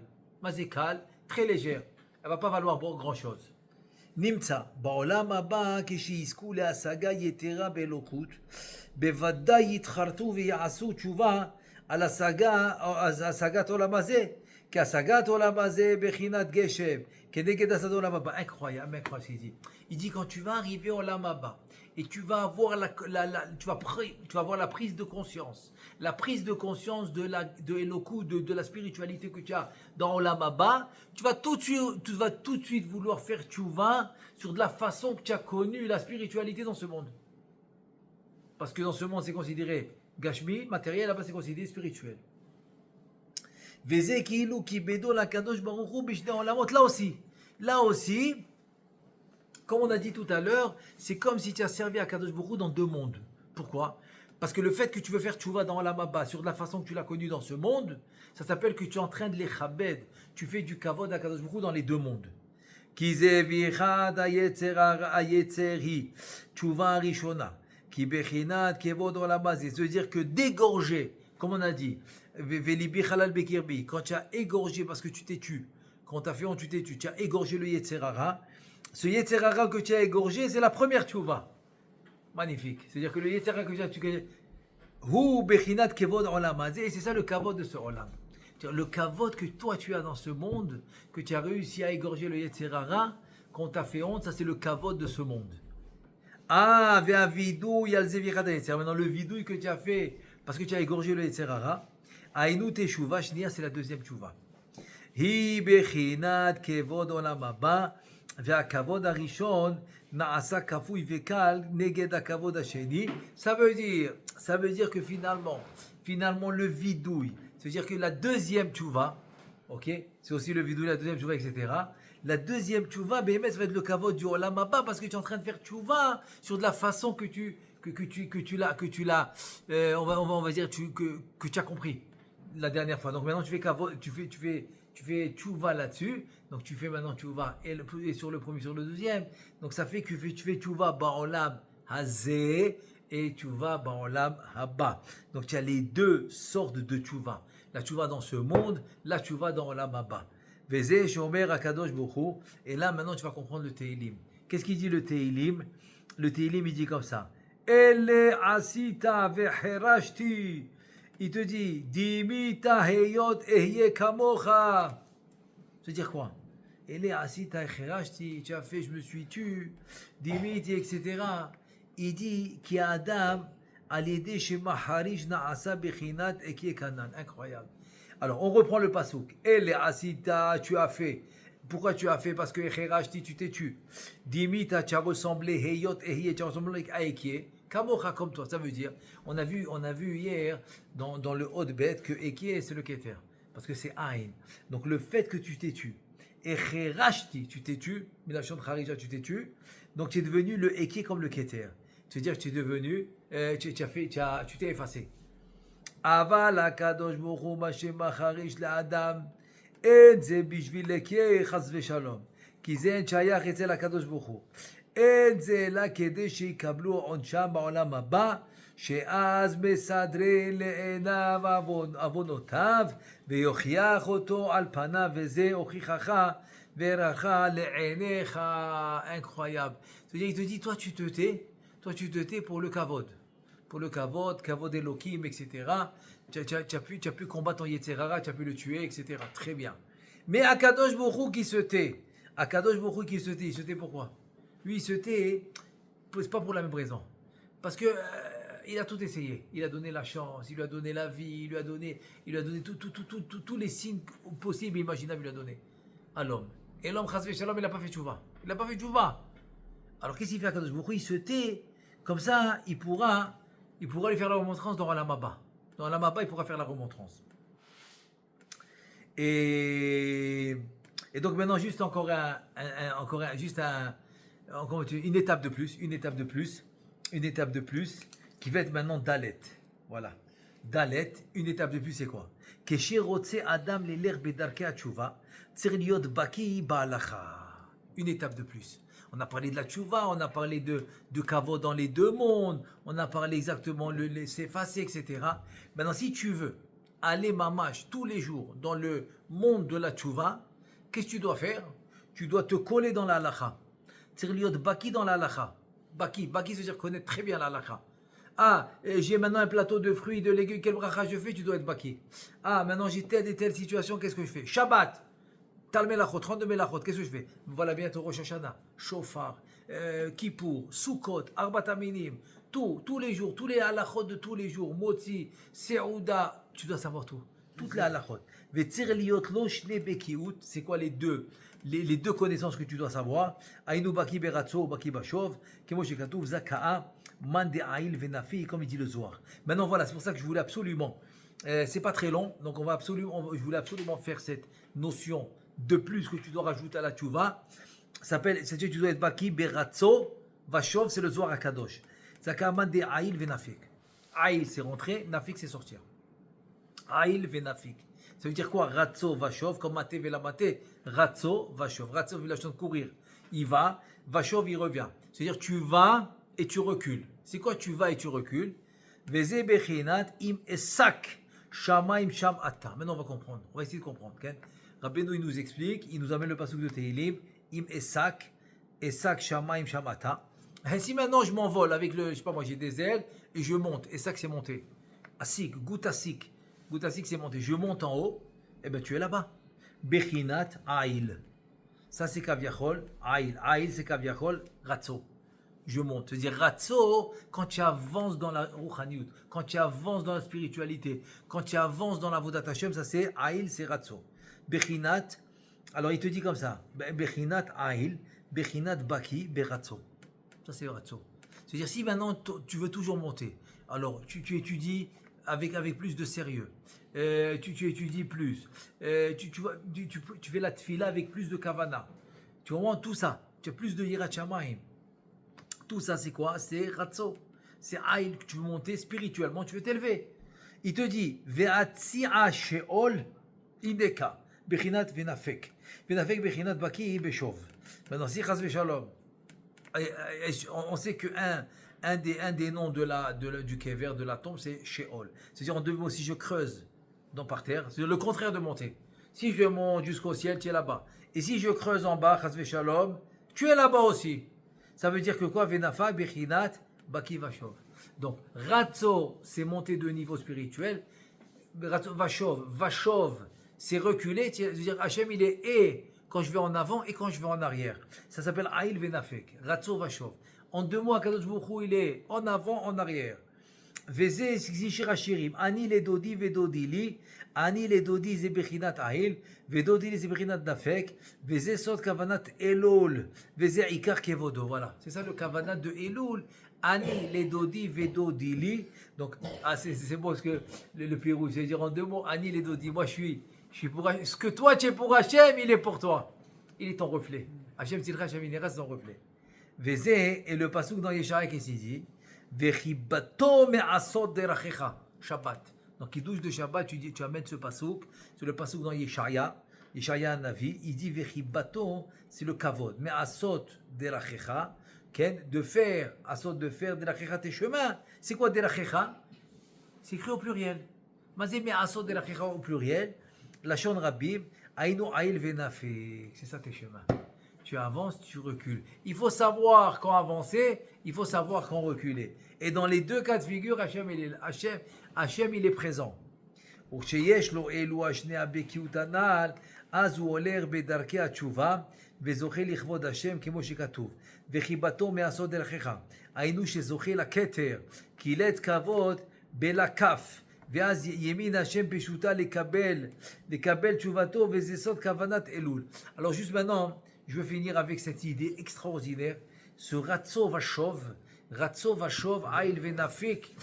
très légère. Elle va pas valoir grand chose. Nimtza, ba'olam haba כשיזכו להשגה יתרה באלוקות, בוודאי יתחרטו ויעשו תשובה על השגת עולם הזה, כי השגת עולם הזה בחינת גשם, כנגד השגת עולם הבא. Incroyable, ce qu'il dit. Il dit quand tu vas arriver au olam haba et tu vas avoir tu vas avoir la prise de conscience. La prise de conscience de Eloku, de la spiritualité que tu as dans Olam Haba, tu vas tout de suite vouloir faire tchouva sur de la façon que tu as connu la spiritualité dans ce monde. Parce que dans ce monde, c'est considéré gashmi, matériel, là-bas, c'est considéré spirituel. Là aussi, comme on a dit tout à l'heure, c'est comme si tu as servi à Kadosh Baruch Hu dans deux mondes. Pourquoi? Parce que le fait que tu veux faire tchouva dans Olam Haba sur de la façon que tu l'as connu dans ce monde, ça s'appelle que tu es en train de les chabed. Tu fais du kavod à Kadosh Baruch Hu dans les deux mondes. Ki zevichad hayetzeri tchouva rishona ki bechinat kevod olam hazeh. C'est-à-dire que d'égorger, comme on a dit, velibi halal bekirbi, quand tu as égorgé parce que tu t'es tu, quand tu as fait honte, tu t'es tu as égorgé le yetzerara. Ce yetzerara que tu as égorgé, c'est la première tchouva. Magnifique. C'est-à-dire que le yetzerara que tu as hu bechinat kevod olam hazeh, et c'est ça le kavod de ce olam. Le kavod que toi tu as dans ce monde, que tu as réussi à égorger le yetzerara, qu'on t'a fait honte, ça c'est le kavod de ce monde. Ah, ve'a vidou yal zevichad. C'est maintenant le vidouille que tu as fait parce que tu as égorgé le yetzerara. Ainu teshuva shnia, c'est la deuxième teshuva. Hi bechinat kevod olam haba. והכבוד הראשון נעשה כפוי וקל נגד הכבוד השני. Ça veut dire que finalement le vidouille, c'est-à-dire que la deuxième tchouva, ok, c'est aussi le vidouille, la deuxième tchouva, etc. La deuxième tchouva, BMS va être le kavod du olam haba parce que tu es en train de faire tchouva sur de la façon que on va dire que tu as compris la dernière fois. Donc maintenant tu fais tchouva là-dessus. Donc tu fais maintenant tchouva et sur le premier, sur le deuxième. Donc ça fait que tu fais tchouva ba'olam hazé et tchouva ba'olam haba. Donc tu as les deux sortes de tchouva. La tchouva dans ce monde, la tchouva dans olam haba. Vezé shomer akadosh bochou. Et là maintenant tu vas comprendre le Teilim. Qu'est-ce qu'il dit le Teilim? Le Teilim il dit comme ça. Ele asita veherashti. Il te dit, Dimita heyot ehye kamocha. Ça veut dire quoi? Ele asita veherashti. Tu as fait, je me suis tu. Dimiti, etc. Il dit, Ki Adam alide shema harish naasa bechinat ekie kanan. Incroyable. Alors, on reprend le pasouk. Ele asita, tu as fait. Pourquoi tu as fait? Parce que Echirashti, tu t'es tu. Dimita, tu as ressemblé. Heyot, Ehye, tu as ressemblé à Ekie. Kamocha, comme toi. Ça veut dire, on a vu hier dans le haut de bête que Ekie, c'est le Keter. Parce que c'est Aïn. Donc le fait que tu t'es tu. Echirashti, tu t'es tu. Milachon Kharija, tu t'es tu. Donc tu es devenu le Ekie comme le Keter. Tu veux dire que tu es devenu, tu t'es effacé. Aval akadosh bochou mashem macharish la Adam. אין זה בשביל לקי חס ושלום, כי זה אין שייך אצל הקדוש ברוך הוא. אין זה אלא כדי שיקבלו עונשם בעולם הבא, שאז מסדרי לעיניו עוונותיו, ויוכיח אותו על פניו, וזה הוכיחך ורח לעיניך. Incroyable. Il te dit, toi tu te tais pour le kavod. Pour le kavod Elohim, etc. Tu as pu combattre ton Yetzerara, tu as pu le tuer, etc. Très bien. Mais Akadosh Baruch Hu qui se tait. Il se tait pourquoi? Lui, il se tait, c'est pas pour la même raison. Parce que il a tout essayé. Il a donné la chance, il lui a donné la vie, il lui a donné tous les signes possibles et imaginables, il lui a donné à l'homme. Et l'homme, chas v'shalom, il n'a pas fait tchouva. Alors qu'est-ce qu'il fait Akadosh Baruch Hu? Il se tait. Comme ça, il pourra lui faire la remontrance dans Olam Haba. Dans Olam Haba, il pourra faire la remontrance. Et donc maintenant, juste encore une étape de plus, qui va être maintenant Dalet. Voilà. Dalet, une étape de plus, c'est quoi? Kesherotse Adam leler bedarke atshuva, tzir liot baki ba'alacha. Une étape de plus. On a parlé de la tchouva, on a parlé de kavod dans les deux mondes, on a parlé exactement le s'effacer, etc. Maintenant, si tu veux aller mamash tous les jours dans le monde de la tchouva, qu'est-ce que tu dois faire? Tu dois te coller dans la halacha. Tzirliot baki dans la halacha. Baki, ça veut dire connaître très bien la halacha. Ah, j'ai maintenant un plateau de fruits, de légumes, quel bracha je fais? Tu dois être baki. Ah, maintenant j'ai telle et telle situation, qu'est-ce que je fais? Shabbat. Tal melachot, 32 melachot, qu'est-ce que je fais? Voilà bientôt Rosh Hashanah, Shofar, Kippour, Sukkot, Arbat Aminim, tous les jours, tous les halachot de tous les jours, Motzi, Seouda, tu dois savoir tout, toutes les halachot. Vetzir liot lo shne bekiut, c'est quoi les deux connaissances que tu dois savoir? Ainu baki beratzo, baki bashov, kemo shekatuv zaka'a, man de ail venafi, comme il dit le Zohar. Maintenant voilà, c'est pour ça que je voulais absolument, c'est pas très long, donc je voulais absolument faire cette notion de plus que tu dois rajouter à la tchouva. C'est-à-dire que tu dois être baki beratzo vashov, c'est le Zohar Akadosh. Zakaman de aïl venafik. Aïl c'est rentrer, nafik c'est sortir. Aïl venafik. Ça veut dire quoi? Ratzo vashov, comme maté velamate. Ratzo vashov. Ratzo veut la chose de courir. Il va, vashov il revient. C'est-à-dire tu vas et tu recules. C'est quoi tu vas et tu recules? Veze bechinat im esak shamaim sham ata. Maintenant on va comprendre. On va essayer de comprendre. Okay? Rabbeinu, il nous explique, il nous amène le pasuk de Tehillim, im esak shamaim shamata. Et si maintenant je m'envole avec je sais pas moi, j'ai des ailes et je monte, esak c'est monter. Asik, goutasik c'est monter. Je monte en haut, et ben tu es là-bas. Bechinat aïl. Ça c'est kaviachol, aïl c'est kaviachol, ratzo. Je monte. C'est-à-dire ratzo, quand tu avances dans la rouchaniout, quand tu avances dans la spiritualité, quand tu avances dans la vodat Hashem, ça c'est aïl, c'est ratzo. Bechinat, alors il te dit comme ça, Bechinat Aïl, Bechinat Baki, Beratzo. Ça c'est Ratzo. C'est-à-dire si maintenant tu veux toujours monter, alors tu étudies avec plus de sérieux, tu étudies plus, tu fais la tfila avec plus de kavana, tu vois tout ça, tu as plus de yirat shamayim. Tout ça c'est quoi? C'est Ratzo. C'est Aïl que tu veux monter spirituellement, tu veux t'élever. Il te dit, Ve'atsi'a she'ol ideka, bechinat venafek. Venafek bechinat baki beshov. Maintenant, si chas v'shalom, on sait que un des noms du kever, de la tombe, c'est she'ol. C'est-à-dire, en deux mots, si je creuse par terre, c'est le contraire de monter. Si je monte jusqu'au ciel, tu es là-bas. Et si je creuse en bas, chas v'shalom, tu es là-bas aussi. Ça veut dire que quoi? Venafa, bechinat, baki vashov. Donc, ratzo, c'est monter de niveau spirituel. Ratzo, vashov, c'est reculer. C'est-à-dire, Hachem, il est et quand je vais en avant et quand je vais en arrière. Ça s'appelle Aïl venafek. Ratzo, vashov. En deux mots, Kadosh Baruch Hu, il est en avant, en arrière. Veze zishir hashirim. Ani le dodi vedodi li. Ani le dodi ze bechinat Aïl. Vedodi li ze bechinat nafek. Veze sot kavanat elul. Veze ikar kevodo. Voilà. C'est ça le kavanat de elul. Ani les dodi vedodi li. Donc, c'est bon parce que le Pérou, c'est dire en deux mots, Ani les dodi. Moi, je suis pour Hachem. Ce que toi, tu es pour Hachem, il est pour toi. Il est ton reflet. Hachem Tzilcha, Hachem Inera, c'est ton reflet. Veze, et le pasouk dans Yeshaïa qui s'est dit, Vechibato me'asot derachecha. Shabbat. Donc, qui douche de Shabbat, tu amènes ce pasouk. C'est le pasouk dans Yeshaïa. Yeshaïa Navi, il dit Vechibato, c'est le kavod. Me'asot derachecha. De faire, asot de faire de la khecha tes chemins. C'est quoi de la khecha? C'est écrit au pluriel. Mazé mais asot de la khecha au pluriel. La shon rabim, aïnou aïl venafek. C'est ça tes chemins. Tu avances, tu recules. Il faut savoir quand avancer, il faut savoir quand reculer. Et dans les deux cas de figure, Hachem il est présent. וכשיש לו אלו השני הבקיאות הנ"ל, אז הוא הולך בדרכי התשובה וזוכה לכבוד השם כמו שכתוב. וחיבתו מעשות דרכיך. היינו שזוכה לכתר, קילת כבוד בלקף. ואז ימין השם פשוטה לקבל תשובתו, וזה סוד כוונת אלול. Alors juste maintenant, je veux finir avec cette idée extraordinaire. Ce Ratso Vashov, Aïl Venafik.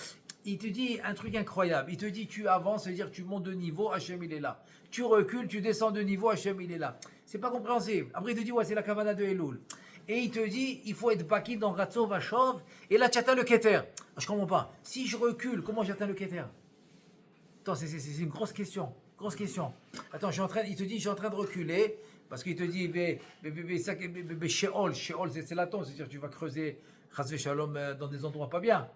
Il te dit un truc incroyable. Il te dit tu avances, c'est-à-dire tu montes de niveau, Hachem il est là. Tu recules, tu descends de niveau, Hachem il est là. C'est pas compréhensible. Après il te dit ouais c'est la kavana de Elul. Et il te dit il faut être baki dans Ratso Vashov. Et là tu atteins le Keter. Je comprends pas. Si je recule, comment j'atteins le Keter? Attends, c'est une grosse question. Attends, il te dit je suis en train de reculer. Parce qu'il te dit Sheol, c'est la tombe, c'est-à-dire tu vas creuser Chas Shalom dans des endroits pas bien.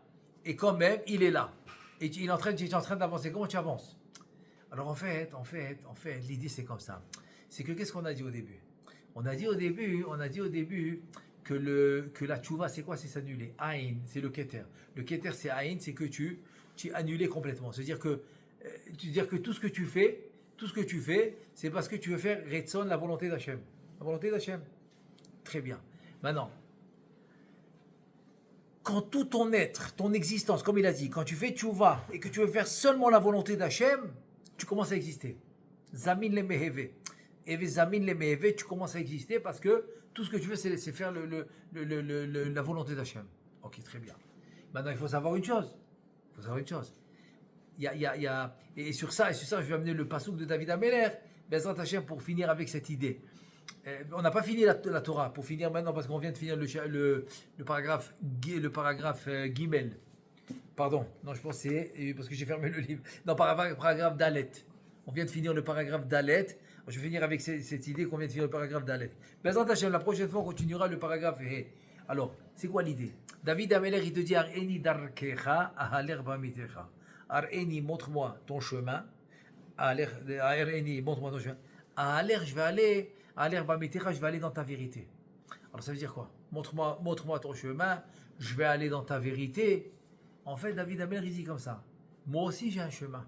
Et quand même, il est là. Et tu es en train d'avancer. Comment tu avances? Alors en fait, l'idée c'est comme ça. C'est que qu'est-ce qu'on a dit au début? On a dit au début que la tchouva c'est quoi? C'est s'annuler. Aïn, c'est le keter. Le keter c'est aïn, c'est que tu es annulé complètement. C'est-à-dire que tout ce que tu fais, c'est parce que tu veux faire Retson, la volonté d'Hachem. La volonté d'Hachem. Très bien. Maintenant, quand tout ton être, ton existence, comme il a dit, quand tu fais tchouva et que tu veux faire seulement la volonté d'Hachem, tu commences à exister. Zamin le meheve. Et zamin le meheve, tu commences à exister parce que tout ce que tu veux, c'est faire la volonté d'Hachem. Ok, très bien. Maintenant, il faut savoir une chose. Et sur ça, je vais amener le pasouk de David Ameler, Bezrat Hashem, pour finir avec cette idée. On n'a pas fini la Torah, pour finir maintenant, parce qu'on vient de finir le paragraphe Gimel. Pardon, non, je pensais, parce que j'ai fermé le livre. Non, paragraphe Dalet. On vient de finir le paragraphe Dalet. Je vais finir avec cette idée qu'on vient de finir le paragraphe Dalet. Bezrat Hashem, la prochaine fois, on continuera le paragraphe He. Alors, c'est quoi l'idée? David Ameler, il te dit Ar'eni darkecha ahaler bamitecha. Ar'eni, montre-moi ton chemin. Ar'eni, montre-moi ton chemin. Ahaler, je vais aller. Ahaler bamitecha, je vais aller dans ta vérité. Alors ça veut dire quoi? Montre-moi ton chemin. Je vais aller dans ta vérité. En fait, David Ameler, il dit comme ça. Moi aussi, j'ai un chemin.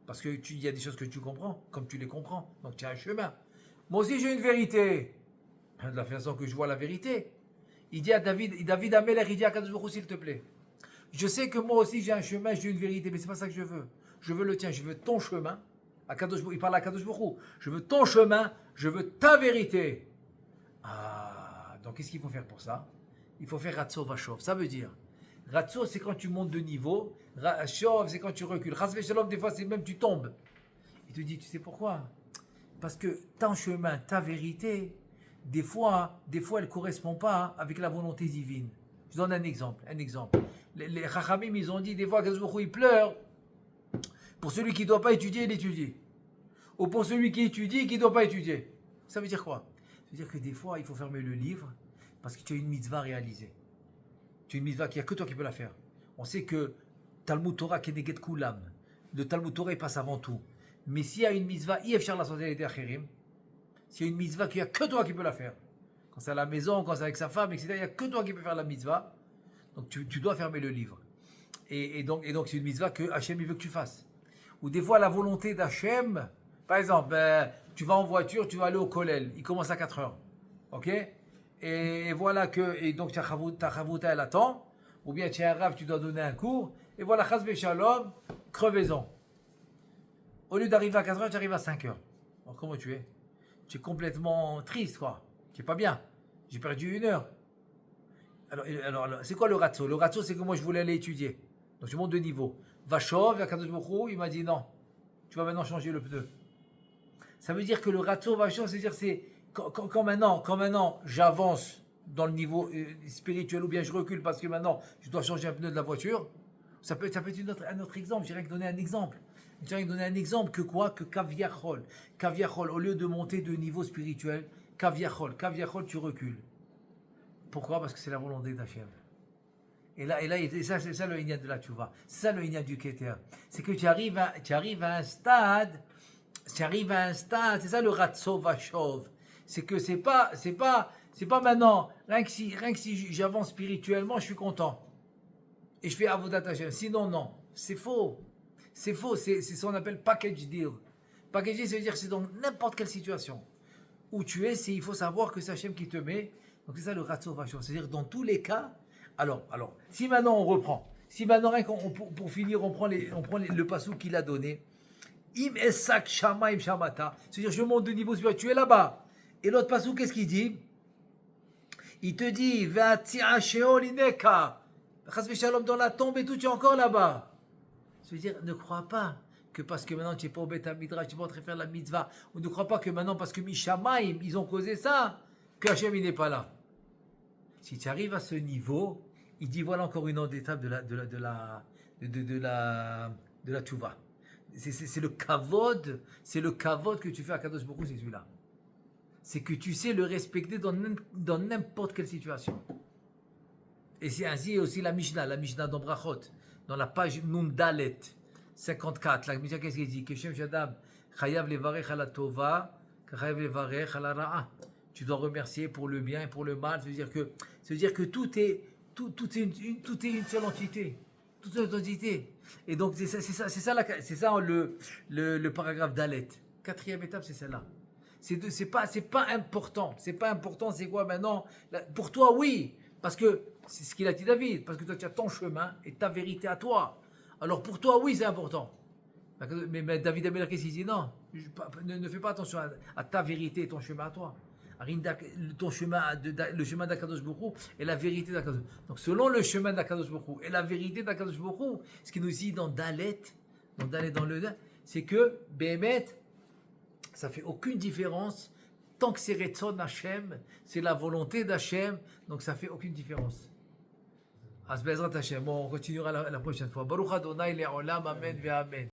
Parce que il y a des choses que tu comprends, comme tu les comprends. Donc tu as un chemin. Moi aussi, j'ai une vérité. De la façon que je vois la vérité. Il dit à David Ameler, il dit à Kadosh Baruch Hu, s'il te plaît. Je sais que moi aussi j'ai un chemin, j'ai une vérité, mais c'est pas ça que je veux. Je veux le tien, je veux ton chemin. Il parle à Kadosh Baruch Hu. Je veux ton chemin, je veux ta vérité. Ah, donc qu'est-ce qu'il faut faire pour ça? Il faut faire Ratso Vashov. Ça veut dire, Ratso c'est quand tu montes de niveau, Vashov c'est quand tu recules. Chas v'shalom, des fois c'est même tu tombes. Il te dit, tu sais pourquoi? Parce que ton chemin, ta vérité, des fois elle ne correspond pas avec la volonté divine. Je donne un exemple. Les Chachamim, ils ont dit, des fois, Akadosh Baruch Hu, il pleure pour celui qui ne doit pas étudier, il étudie. Ou pour celui qui étudie et qui ne doit pas étudier. Ça veut dire quoi? Ça veut dire que des fois, il faut fermer le livre parce que tu as une mitzvah réalisée. Tu as une mitzvah qu'il n'y a que toi qui peux la faire. On sait que Talmud Torah Keneged Kulam, le Talmud Torah, il passe avant tout. Mais s'il y a une mitzvah, il y a la société Achirim. S'il y a une mitzvah qu'il n'y a que toi qui peux la faire. Quand c'est à la maison, quand c'est avec sa femme, etc., il n'y a que toi qui peux faire la mitzvah. Donc tu dois fermer le livre. Et donc c'est une mitzvah que Hachem il veut que tu fasses. Ou des fois la volonté d'Hachem, par exemple, tu vas en voiture, tu vas aller au kollel, il commence à 4 heures. Ok? Et voilà que, et donc ta chavouta elle attend, ou bien tu es un rave, tu dois donner un cours, et voilà, chas v'shalom, crevaison. Au lieu d'arriver à 4 heures, tu arrives à 5 heures. Alors comment tu es? Tu es complètement triste, quoi. Tu n'es pas bien. J'ai perdu 1 heure. Alors, c'est quoi le ratso? Le ratso, c'est que moi, je voulais aller étudier. Donc, je monte de niveau. Vachov, Akadosh Baruch Hu, il m'a dit non. Tu vas maintenant changer le pneu. Ça veut dire que le ratso, Vachov, c'est-à-dire c'est quand maintenant, j'avance dans le niveau spirituel ou bien je recule parce que maintenant, je dois changer un pneu de la voiture. Ça peut être un autre exemple. J'ai rien que donner un exemple. J'ai rien que donner un exemple que quoi? Que kaviachol. Kaviachol, au lieu de monter de niveau spirituel, kaviachol, tu recules. Pourquoi? Parce que c'est la volonté d'Hachem. Et ça, c'est ça le ignat de la tchouva. C'est ça le ignat du Keter. C'est que tu arrives à un stade, c'est ça le ratso vachov. C'est que c'est pas maintenant, rien que si j'avance spirituellement, je suis content. Et je fais avodat Hachem. Sinon, non. C'est faux. C'est ce qu'on appelle package deal. Package deal, ça veut dire que c'est dans n'importe quelle situation. Où tu es, il faut savoir que c'est Hachem qui te met. Donc c'est ça le ratso vachov. C'est-à-dire dans tous les cas. Alors, si maintenant on reprend, pour finir, on prend le passou qu'il a donné. Im esak shama im shamata. C'est-à-dire je monte de niveau spirituel là-bas. Et l'autre passou, qu'est-ce qu'il dit? Il te dit, va sheol ineka. Chas v'shalom dans la tombe et tout, tu es encore là-bas. Ça veut dire, ne crois pas que parce que maintenant tu n'es pas au Beth Midrash, tu n'es pas en train de faire la mitzvah, ou ne crois pas que maintenant parce que Mishamaim, ils ont causé ça, que Hachem il n'est pas là. Si tu arrives à ce niveau, il dit voilà encore une autre étape de la tchouva. C'est le kavod, que tu fais à Kadosh Baruch Hu, c'est celui-là. C'est que tu sais le respecter dans n'importe quelle situation. Et c'est ainsi aussi la Mishnah dans Brachot, dans la page Nun Dalet 54. La Mishnah, qu'est-ce qu'il dit? Que Shem Shadam chayav levarech ala tova, chayav levarech ala ra'a. Tu dois remercier pour le bien et pour le mal. Ça veut dire que tout est une seule entité. Toute une entité. Et donc c'est ça le paragraphe Dalet. 4e étape, c'est celle-là. C'est pas important. C'est pas important, c'est quoi maintenant? Pour toi, oui. Parce que c'est ce qu'il a dit David. Parce que toi, tu as ton chemin et ta vérité à toi. Alors pour toi, oui, c'est important. Mais David Améler, qu'est-ce qu'il dit? Non, ne fais pas attention à ta vérité et ton chemin à toi. Ton chemin, le chemin d'Akadosh Baruch Hu et la vérité d'Akadosh. Donc selon le chemin d'Akadosh Baruch Hu et la vérité d'Akadosh Baruch Hu, ce qui nous dit dans Dalet, dans le c'est que Béhémet, ça fait aucune différence tant que c'est Retzon Hashem, c'est la volonté d'Hachem, donc ça fait aucune différence. As Bezrat Hashem, on continuera la prochaine fois. Baruch Adonai le'olam, amen ve'amen.